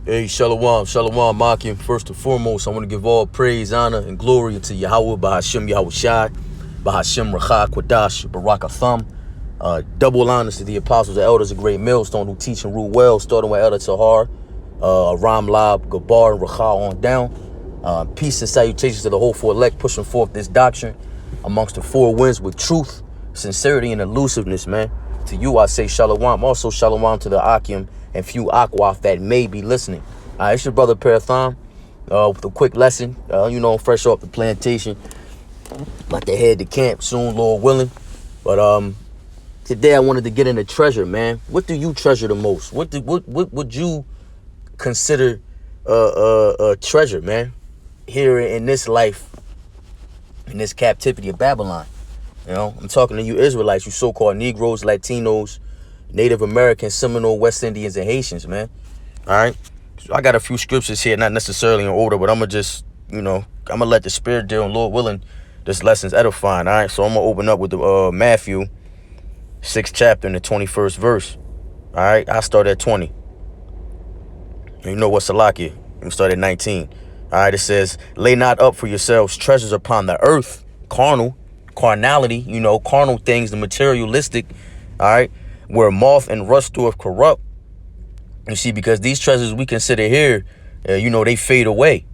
Hey, Shalom, Shalom, Makim. First and foremost, I want to give all praise, honor, and glory to Yahweh, Bahashem Yahweh Shai, Bahashem Racha Kwadash, Barak Atham. Double honors to the apostles and elders of Great Millstone who teach and rule well, starting with Elder Tahar, Ram Lab, Gabar, and Racha on down. Peace and salutations to the hopeful elect pushing forth this doctrine amongst the four winds with truth, sincerity, and elusiveness, man. To you, I say Shalom. Also, Shalom to the Akim and few Akwaf that may be listening. It's your brother Parathon with a quick lesson. Fresh off the plantation. About to head to camp soon, Lord willing. But today I wanted to get into treasure, man. What do you treasure the most? What would you consider a treasure, man? Here in this life, in this captivity of Babylon. I'm talking to you Israelites, you so-called Negroes, Latinos, Native Americans, Seminole, West Indians, and Haitians, man. All right? So I got a few scriptures here, not necessarily in order, but I'm going to just, I'm going to let the Spirit deal, and Lord willing, this lesson's edifying, all right? So I'm going to open up with the Matthew 6th chapter and the 21st verse. All right? I start at 20. And you know what's Salakia? We start at 19. All right? It says, lay not up for yourselves treasures upon the earth, carnality, carnal things, the materialistic, all right, where moth and rust doeth corrupt. You see, because these treasures we consider here, they fade away,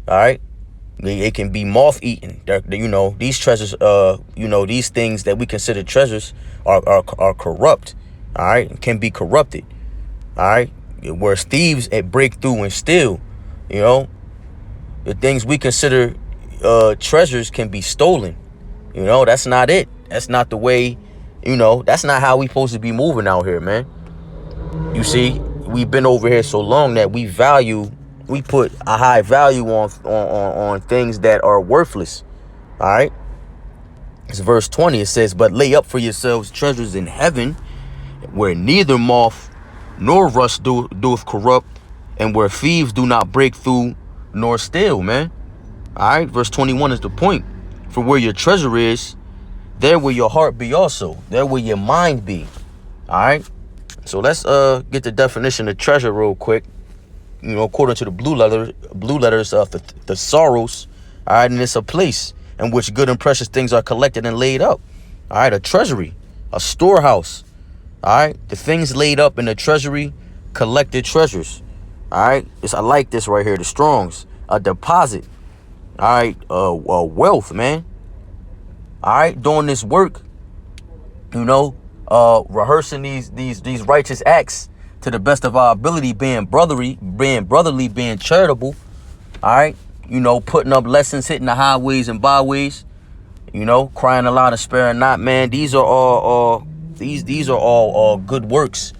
all right. They can be moth eaten. These treasures, these things that we consider treasures are corrupt, all right, can be corrupted, all right. Whereas thieves break through and steal, the things we consider treasures can be stolen. That's not it. That's not the way, that's not how we supposed to be moving out here, man. You see, we've been over here so long that we put a high value on things that are worthless. All right. It's verse 20. It says, but lay up for yourselves treasures in heaven, where neither moth nor rust doeth corrupt, and where thieves do not break through nor steal, man. All right. Verse 21 is the point. For where your treasure is, there will your heart be also. There will your mind be. All right. So let's get the definition of treasure real quick. According to the blue letters of the thesaurus. All right. And it's a place in which good and precious things are collected and laid up. All right. A treasury, a storehouse. All right. The things laid up in the treasury, collected treasures. All right. I like this right here. The Strongs, a deposit. All right, wealth, man. All right, doing this work, rehearsing these righteous acts to the best of our ability, being brotherly, being charitable. All right, putting up lessons, hitting the highways and byways. Crying aloud and sparing not, man. These are all these are all good works,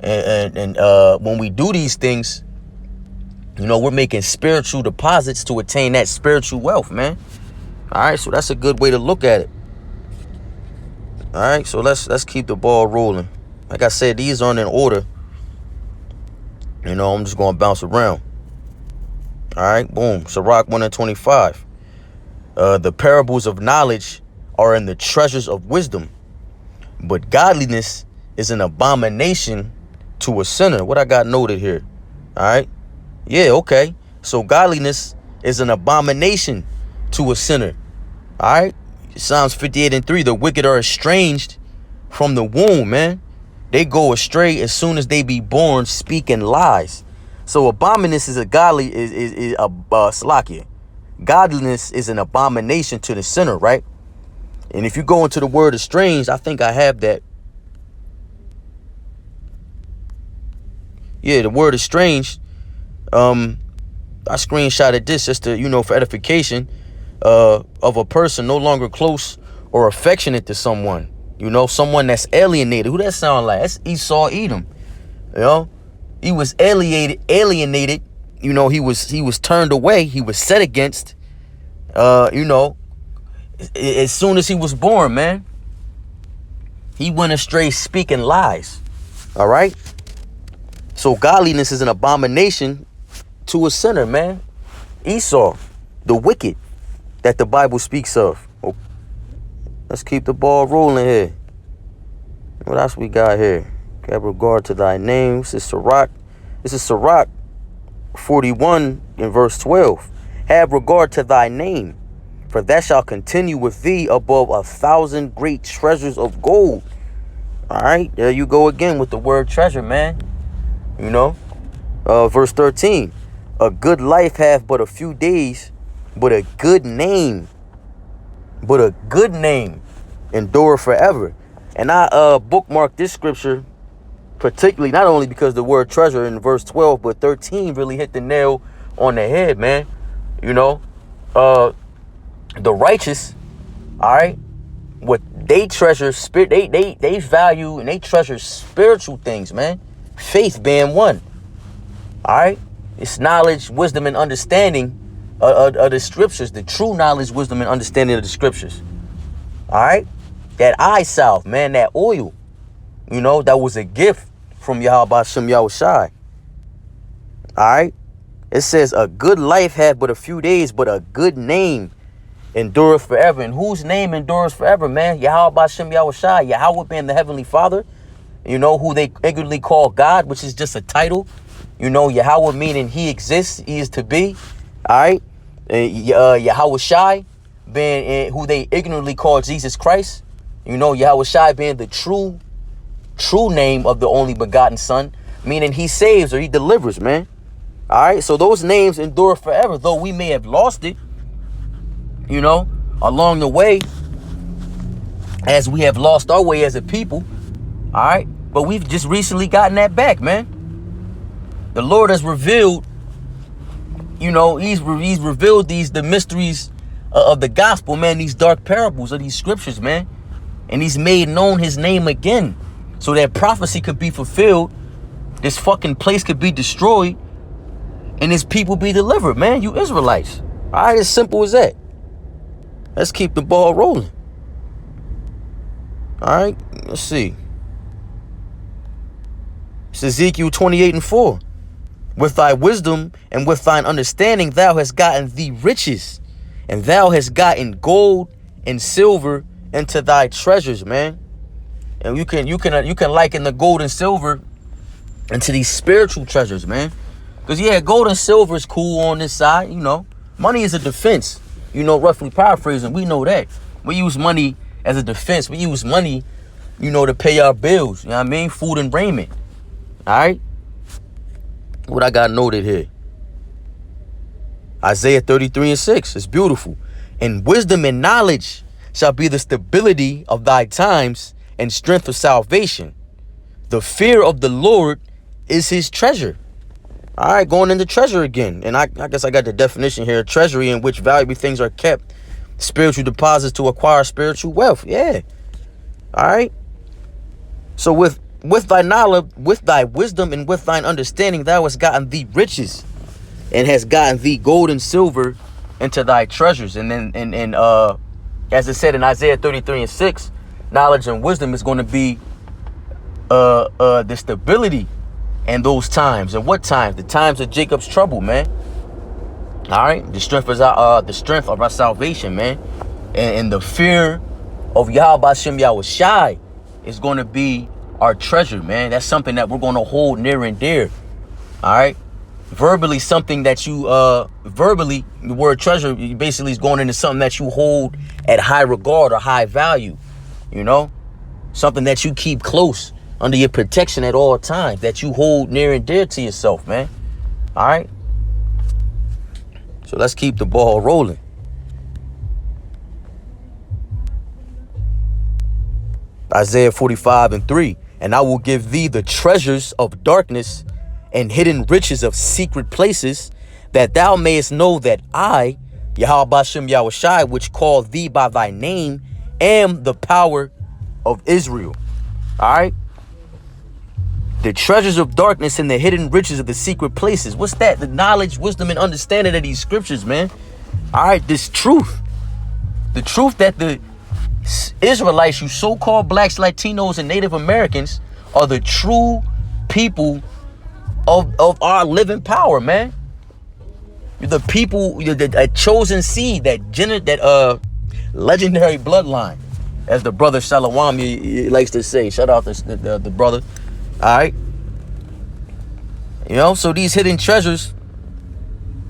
and when we do these things. We're making spiritual deposits to attain that spiritual wealth, man. All right, so that's a good way to look at it. All right, so let's keep the ball rolling. Like I said, these aren't in order. I'm just going to bounce around. All right, boom. Sirach 1 and 25. The parables of knowledge are in the treasures of wisdom, but godliness is an abomination to a sinner. What I got noted here? All right. Yeah, okay. So godliness is an abomination to a sinner. All right. Psalms 58 and 3. The wicked are estranged from the womb, man. They go astray as soon as they be born, speaking lies. So abomination is a slakia. Godliness is an abomination to the sinner, right? And if you go into the word estranged, I think I have that. Yeah, the word estranged. I screenshotted this just to, for edification of a person no longer close or affectionate to someone, someone that's alienated. Who that sound like? That's Esau Edom. He was alienated. He was turned away. He was set against, as soon as he was born, man. He went astray speaking lies. All right. So godliness is an abomination to a sinner, man. Esau, the wicked that the Bible speaks of. Oh, let's keep the ball rolling here. What else we got here? Have regard to thy name. This is Sirach 41 in verse 12. Have regard to thy name, for that shall continue with thee above 1,000 great treasures of gold. All right, there you go again with the word treasure, man. You know, verse 13. A good life hath but a few days, but a good name endure forever. And I bookmarked this scripture particularly not only because the word treasure in verse 12, but 13 really hit the nail on the head, man. You know, the righteous, all right, what they treasure, spirit, they value and they treasure spiritual things, man. Faith being one, all right. It's knowledge, wisdom, and understanding of the scriptures, the true knowledge, wisdom, and understanding of the scriptures. All right, that eye salve, man, that oil, you know, that was a gift from Yahweh Hashem Yahushai. All right, it says a good life had but a few days, but a good name endureth forever. And whose name endures forever, man? Yahweh Hashem Yahushai, Yahweh being the Heavenly Father, you know, who they ignorantly call God, which is just a title. You know, Yahweh meaning he exists, he is to be. All right. Yahweh Shai being who they ignorantly call Jesus Christ. You know, Yahweh Shai being the true name of the only begotten Son, meaning he saves or he delivers, man. All right. So those names endure forever, though we may have lost it, you know, along the way, as we have lost our way as a people. All right. But we've just recently gotten that back, man. The Lord has revealed, you know, he's revealed the mysteries of the gospel, man, these dark parables of these scriptures, man. And he's made known his name again so that prophecy could be fulfilled. This fucking place could be destroyed and his people be delivered, man. You Israelites. All right, as simple as that. Let's keep the ball rolling. All right, let's see. It's Ezekiel 28:4. With thy wisdom and with thine understanding, thou hast gotten thee riches, and thou hast gotten gold and silver into thy treasures, man. And you can liken the gold and silver into these spiritual treasures, man. Because yeah, gold and silver is cool on this side, you know. Money is a defense, you know, roughly paraphrasing. We know that. We use money as a defense. We use money, you know, to pay our bills. You know what I mean? Food and raiment. All right. What I got noted here. Isaiah 33:6. It's beautiful. And wisdom and knowledge shall be the stability of thy times and strength of salvation. The fear of the Lord is his treasure. All right, going into treasure again. And I guess I got the definition here. Treasury in which valuable things are kept. Spiritual deposits to acquire spiritual wealth. Yeah. All right. So with thy knowledge, with thy wisdom, and with thine understanding, thou hast gotten thee riches, and hast gotten thee gold and silver into thy treasures. And then, as it said in Isaiah 33:6, knowledge and wisdom is going to be the stability in those times. And what times? The times of Jacob's trouble, man. All right, the strength is the strength of our salvation, man, and the fear of Yahweh Hashem Yahushai is going to be our treasure, man. That's something that we're going to hold near and dear. All right. Verbally, something that you verbally, the word treasure basically is going into something that you hold at high regard or high value, you know, something that you keep close under your protection at all times, that you hold near and dear to yourself, man. All right. So let's keep the ball rolling. Isaiah 45:3. And I will give thee the treasures of darkness and hidden riches of secret places, that thou mayest know that I, Yahweh Hashem Yahushai, which called thee by thy name, am the power of Israel. All right. The treasures of darkness and the hidden riches of the secret places. What's that? The knowledge, wisdom, and understanding of these scriptures, man. All right. This truth. The truth that the Israelites, you so-called blacks, Latinos, and Native Americans, are the true people of our living power, man. The people, the chosen seed, that legendary bloodline, as the brother Shalom he likes to say. Shout out to the brother. All right. You know, so these hidden treasures,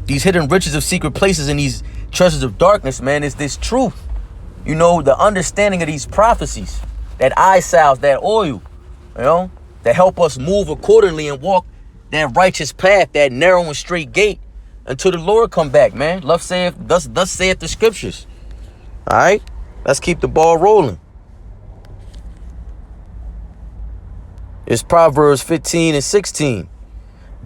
These hidden riches of secret places and these treasures of darkness, man, is this truth. You know, the understanding of these prophecies, that eye salve, that oil, you know, that help us move accordingly and walk that righteous path, that narrow and straight gate until the Lord come back, man. Thus saith the scriptures. All right, let's keep the ball rolling. It's Proverbs 15 and 16.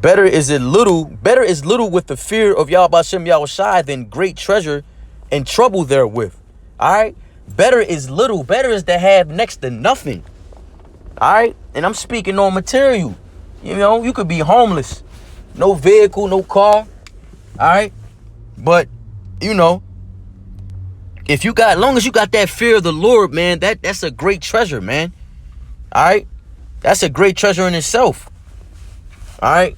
Better is little with the fear of Yahweh Shem Yahushai than great treasure and trouble therewith. All right, better is little. Better is to have next to nothing. All right, and I'm speaking on material. You know, you could be homeless, no vehicle, no car. All right, but you know, if you got, as long as you got that fear of the Lord, man, that's a great treasure, man. All right, that's a great treasure in itself. All right.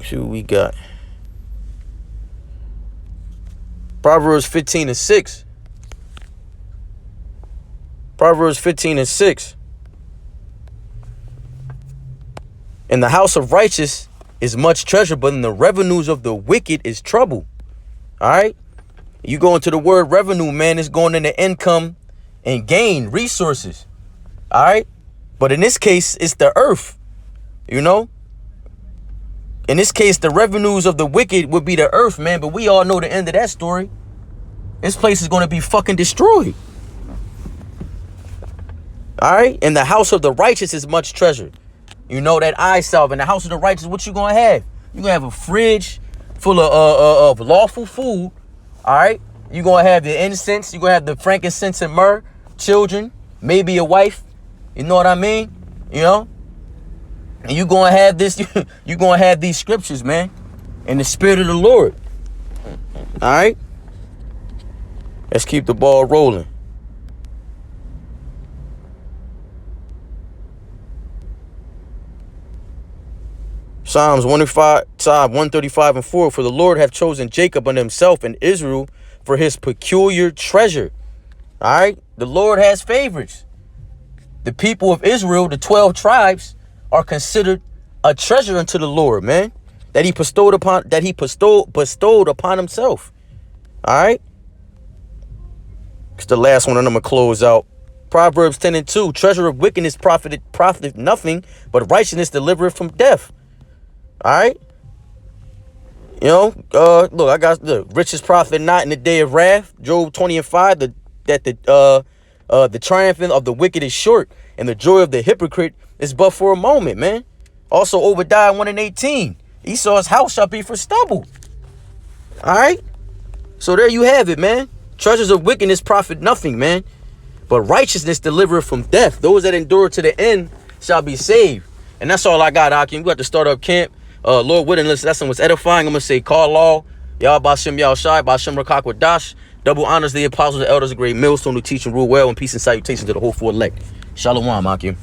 See what we got. Proverbs 15 and 6. Proverbs 15 and 6. In the house of righteous is much treasure, but in the revenues of the wicked is trouble. All right. You go into the word revenue, man, it's going into income and gain, resources. All right. But in this case, it's the earth. You know, in this case, the revenues of the wicked would be the earth, man. But we all know the end of that story. This place is going to be fucking destroyed. All right. In the house of the righteous is much treasure. You know, that eye salve. In the house of the righteous, what you going to have? You're going to have a fridge full of lawful food. All right. You're going to have the incense. You're going to have the frankincense and myrrh. Children. Maybe a wife. You know what I mean? You know? And you're going to have this. You're going to have these scriptures, man. In the spirit of the Lord. All right. Let's keep the ball rolling. Psalms 135 and 4. For the Lord hath chosen Jacob unto himself and Israel for his peculiar treasure. All right. The Lord has favorites. The people of Israel, the 12 tribes, are considered a treasure unto the Lord, man. That he bestowed upon himself. All right. It's the last one, and I'm gonna close out. Proverbs 10 and 2. Treasure of wickedness profiteth nothing, but righteousness delivereth from death. All right. You know, look, I got the richest profit not in the day of wrath. Job 20 and 5. The triumph of the wicked is short, and the joy of the hypocrite is but for a moment, man. Also, Obadiah 1 and 18. Esau's house shall be for stubble. All right. So there you have it, man. Treasures of wickedness profit nothing, man. But righteousness delivereth from death. Those that endure to the end shall be saved. And that's all I got, Akim. We got to start up camp. Lord willing, this lesson was edifying. I'm going to say, call all. Y'all Bashem Yahushai, Bashem Rakak Wadash. Double honors the apostles, the elders, the great millstone who teach and rule well. And peace and salutation to the whole elect. Shalom, Akim.